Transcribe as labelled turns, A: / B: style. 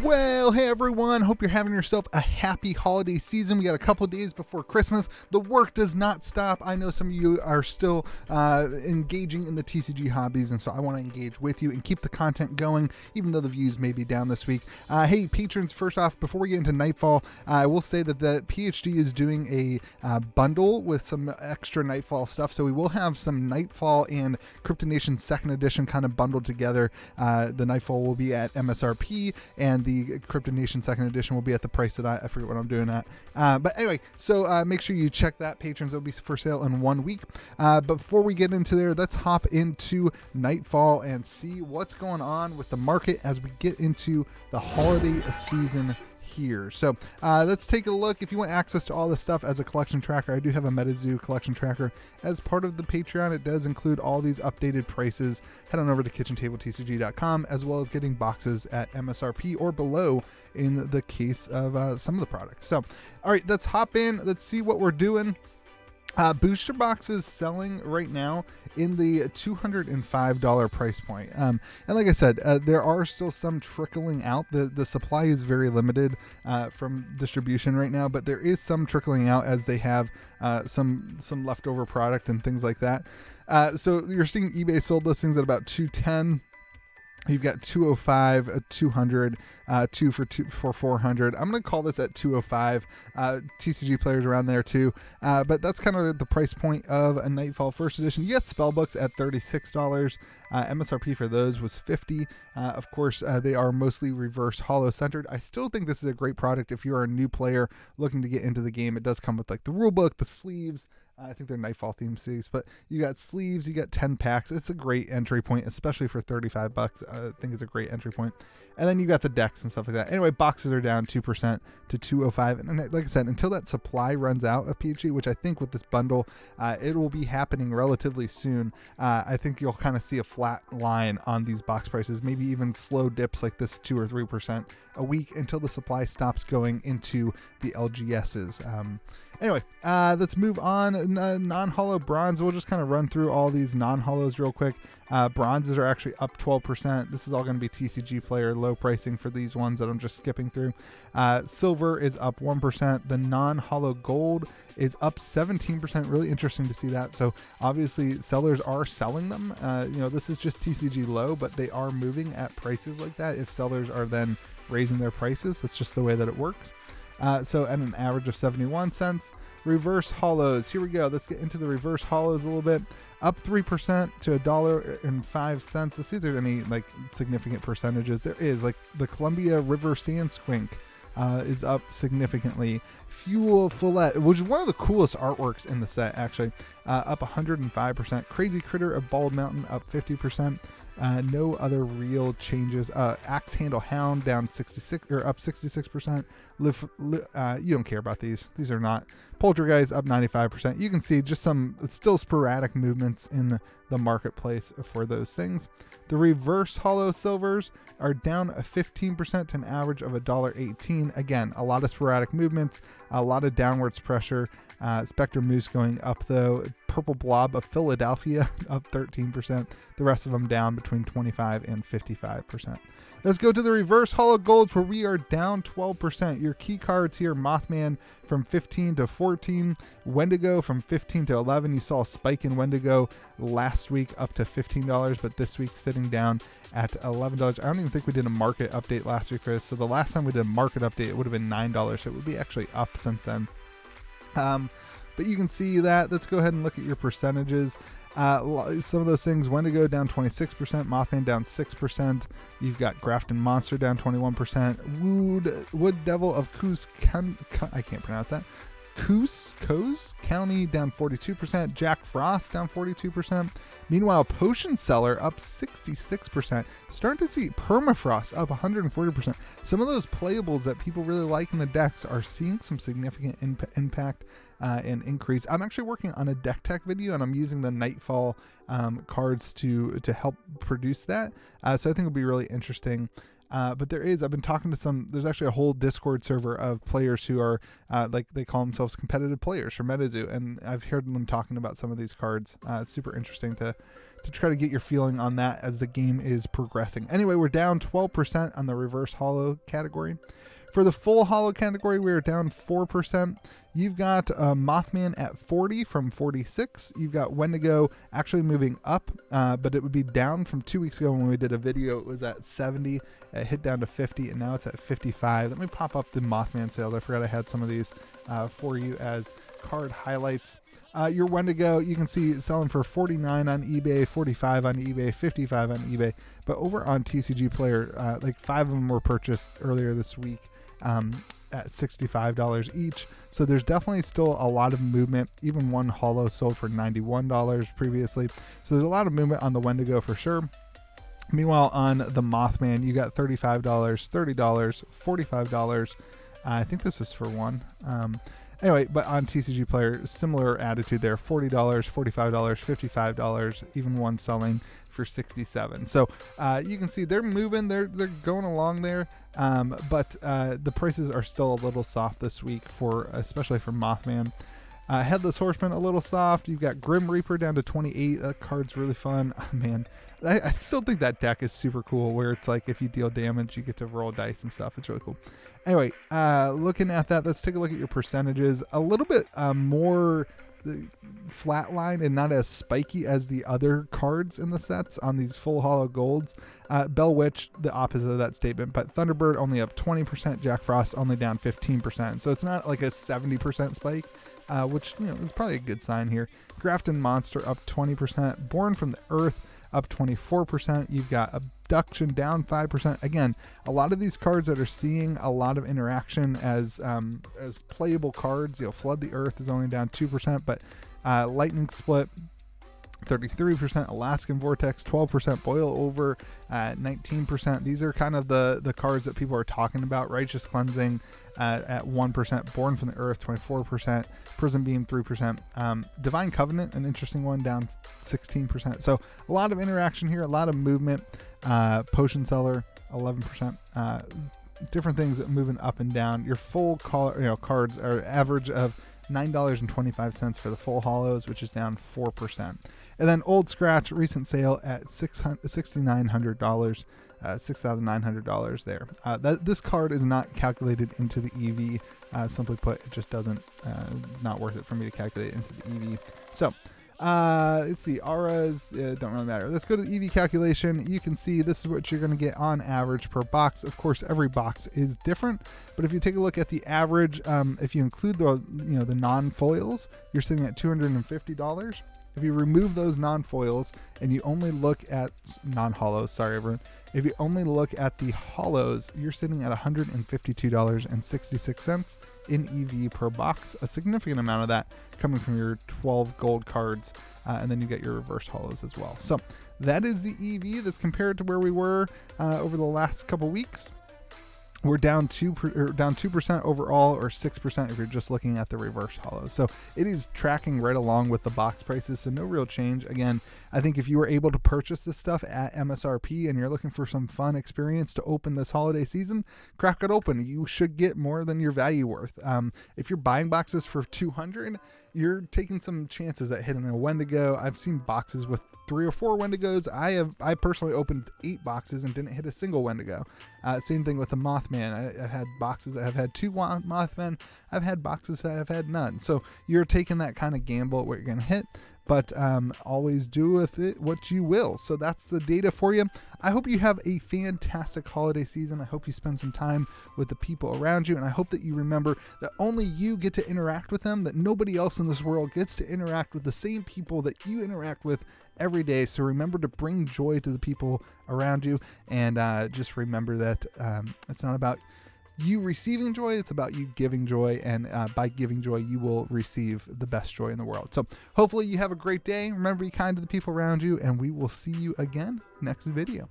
A: Well, hey everyone, hope you're having yourself a happy holiday season. We got a couple days before Christmas. The work does not stop. I know some of you are still engaging in the TCG hobbies, and so I want to engage with you and keep the content going, even though the views may be down this week. Hey, patrons, first off, before we get into Nightfall, I will say that the PhD is doing a bundle with some extra Nightfall stuff, so we will have some Nightfall and Crypto Nation 2nd edition kind of bundled together. The Nightfall will be at MSRP, and the Crypto Nation 2nd edition will be at the price that I forget what I'm doing at. But anyway, so make sure you check that, patrons. It'll be for sale in 1 week. But before we get into there, let's hop into Nightfall and see what's going on with the market as we get into the holiday season here. So let's take a look. If you want access to all this stuff as a collection tracker, I do have a Metazoo collection tracker as part of the Patreon. It does include all these updated prices. Head on over to KitchenTableTCG.com, as well as getting boxes at MSRP or below in the case of some of the products. So all right, let's hop in. Let's see what we're doing. Booster boxes selling right now in the $205 price point. And like I said, there are still some trickling out. The supply is very limited from distribution right now, but there is some trickling out as they have some leftover product and things like that. So you're seeing eBay sold listings at about $210. You've got 205, 200, 2 for 400. I'm going to call this at 205. TCG players around there too. But that's kind of the price point of a Nightfall First Edition. You get spellbooks at $36. MSRP for those was $50. Of course, they are mostly reverse hollow centered. I still think this is a great product if you're a new player looking to get into the game. It does come with like the rule book, the sleeves. I think they're Nightfall themed sleeves, but you got sleeves, you got 10 packs. It's a great entry point, especially for $35. I think it's a great entry point. And then you got the decks and stuff like that. Anyway, boxes are down 2% to 205. And like I said, until that supply runs out of PhD, which I think with this bundle, it will be happening relatively soon. I think you'll kind of see a flat line on these box prices, maybe even slow dips like this 2 or 3% a week until the supply stops going into the LGSs. Anyway, let's move on. Non-hollow bronze. We'll just kind of run through all these non-hollows real quick. Bronzes are actually up 12%. This is all going to be TCG player low pricing for these ones that I'm just skipping through. Silver is up 1%. The non-hollow gold is up 17%. Really interesting to see that. So obviously sellers are selling them. This is just TCG low, but they are moving at prices like that. If sellers are then raising their prices, that's just the way that it works. So at an average of 71 cents. Reverse hollows. Here we go. Let's get into the reverse hollows a little bit. Up 3% to $1.05. Let's see if there's any like significant percentages. There is, like the Columbia River Sand Squink is up significantly. Fuel Fillet, which is one of the coolest artworks in the set, actually, up 105%. Crazy Critter of Bald Mountain up 50%. No other real changes. Axe Handle Hound down 66 or up 66%. You don't care about these. These are not. Poltergeist up 95%. You can see just some still sporadic movements in the marketplace for those things. The reverse hollow silvers are down 15% to an average of $1.18. Again, a lot of sporadic movements, a lot of downwards pressure. Spectre Moose going up though. Purple Blob of Philadelphia up 13%. The rest of them down between 25 and 55%. Let's go to the reverse hollow golds where we are down 12%. Your key cards here: Mothman from 15 to 14, Wendigo from 15 to 11. You saw a spike in Wendigo last week up to $15, but this week sitting down at $11. I don't even think we did a market update last week for this. So the last time we did a market update, it would have been $9. So it would be actually up since then. But you can see that. Let's go ahead and look at your percentages. Some of those things: Wendigo down 26%, Mothman down 6%. You've got Grafton Monster down 21%. Wood Devil of Coos, I can't pronounce that. Coos County down 42%. Jack Frost down 42%. Meanwhile, Potion Seller up 66%. Starting to see Permafrost up 140%. Some of those playables that people really like in the decks are seeing some significant impact and increase. I'm actually working on a deck tech video, and I'm using the Nightfall cards to help produce that. So I think it'll be really interesting. But I've been talking to there's actually a whole Discord server of players who are like they call themselves competitive players for Metazoo, and I've heard them talking about some of these cards. It's super interesting to try to get your feeling on that as the game is progressing. Anyway, we're down 12% on the reverse hollow category. For the full hollow category, we're down 4%. You've got Mothman at 40 from 46. You've got Wendigo actually moving up, but it would be down from 2 weeks ago when we did a video. It was at 70, it hit down to 50, and now it's at 55. Let me pop up the Mothman sales. I forgot I had some of these for you as card highlights. Your Wendigo, you can see selling for 49 on eBay, 45 on eBay, 55 on eBay. But over on TCG Player, like 5 of them were purchased earlier this week at $65 each. So there's definitely still a lot of movement. Even one hollow sold for $91 previously. So there's a lot of movement on the Wendigo for sure. Meanwhile, on the Mothman, you got $35, $30, $45. I think this was for one. Anyway, but on TCG Player, similar attitude there. $40, $45, $55, even one selling for $67. So you can see they're moving, they're going along there. But the prices are still a little soft this week especially for Mothman. Headless Horseman a little soft. You've got Grim Reaper down to 28. That card's really fun. Oh, man, I still think that deck is super cool, where it's like if you deal damage, you get to roll dice and stuff. It's really cool. Anyway, looking at that, let's take a look at your percentages. A little bit more flatline and not as spiky as the other cards in the sets on these full hollow golds. Bell Witch, the opposite of that statement, but Thunderbird only up 20%, Jack Frost only down 15%. So it's not like a 70% spike, which is probably a good sign here. Grafton Monster up 20%, Born from the Earth up 24%. You've got Abduction down 5%. Again, a lot of these cards that are seeing a lot of interaction as playable cards. Flood the Earth is only down 2%, but Lightning Split 33%, Alaskan Vortex 12%, Boil Over 19%. These are kind of the cards that people are talking about. Righteous Cleansing at 1%, Born from the Earth 24%, Prison Beam 3%, Divine Covenant, an interesting one, down 16%. So a lot of interaction here, a lot of movement. Potion Seller 11%. Different things moving up and down. Your full cards are average of $9.25 for the full hollows, which is down 4%. And then Old Scratch, recent sale at $6,900, $6,900 there. This card is not calculated into the EV. Simply put, it just doesn't, not worth it for me to calculate into the EV. So let's see, auras don't really matter. Let's go to the EV calculation. You can see this is what you're going to get on average per box. Of course, every box is different, but if you take a look at the average, if you include the the non-foils, you're sitting at $250. If you remove those non-foils and you only look at non-hollows, sorry everyone, if you only look at the hollows, you're sitting at $152.66 in EV per box. A significant amount of that coming from your 12 gold cards, and then you get your reverse hollows as well. So that is the EV that's compared to where we were over the last couple weeks. We're down 2% overall, or 6% if you're just looking at the reverse hollows. So it is tracking right along with the box prices, so no real change. Again, I think if you were able to purchase this stuff at MSRP and you're looking for some fun experience to open this holiday season, crack it open. You should get more than your value worth. If you're buying boxes for $200, you're taking some chances at hitting a Wendigo. I've seen boxes with 3 or 4 Wendigos. I personally opened 8 boxes and didn't hit a single Wendigo. Same thing with the Mothman. I've had boxes that have had 2 Mothmen. I've had boxes that have had none. So you're taking that kind of gamble at what you're going to hit. But always do with it what you will. So that's the data for you. I hope you have a fantastic holiday season. I hope you spend some time with the people around you. And I hope that you remember that only you get to interact with them, that nobody else in this world gets to interact with the same people that you interact with every day. So remember to bring joy to the people around you. And just remember that it's not about you receiving joy, it's about you giving joy, and by giving joy you will receive the best joy in the world. So hopefully you have a great day. Remember, be kind to the people around you, and we will see you again next video.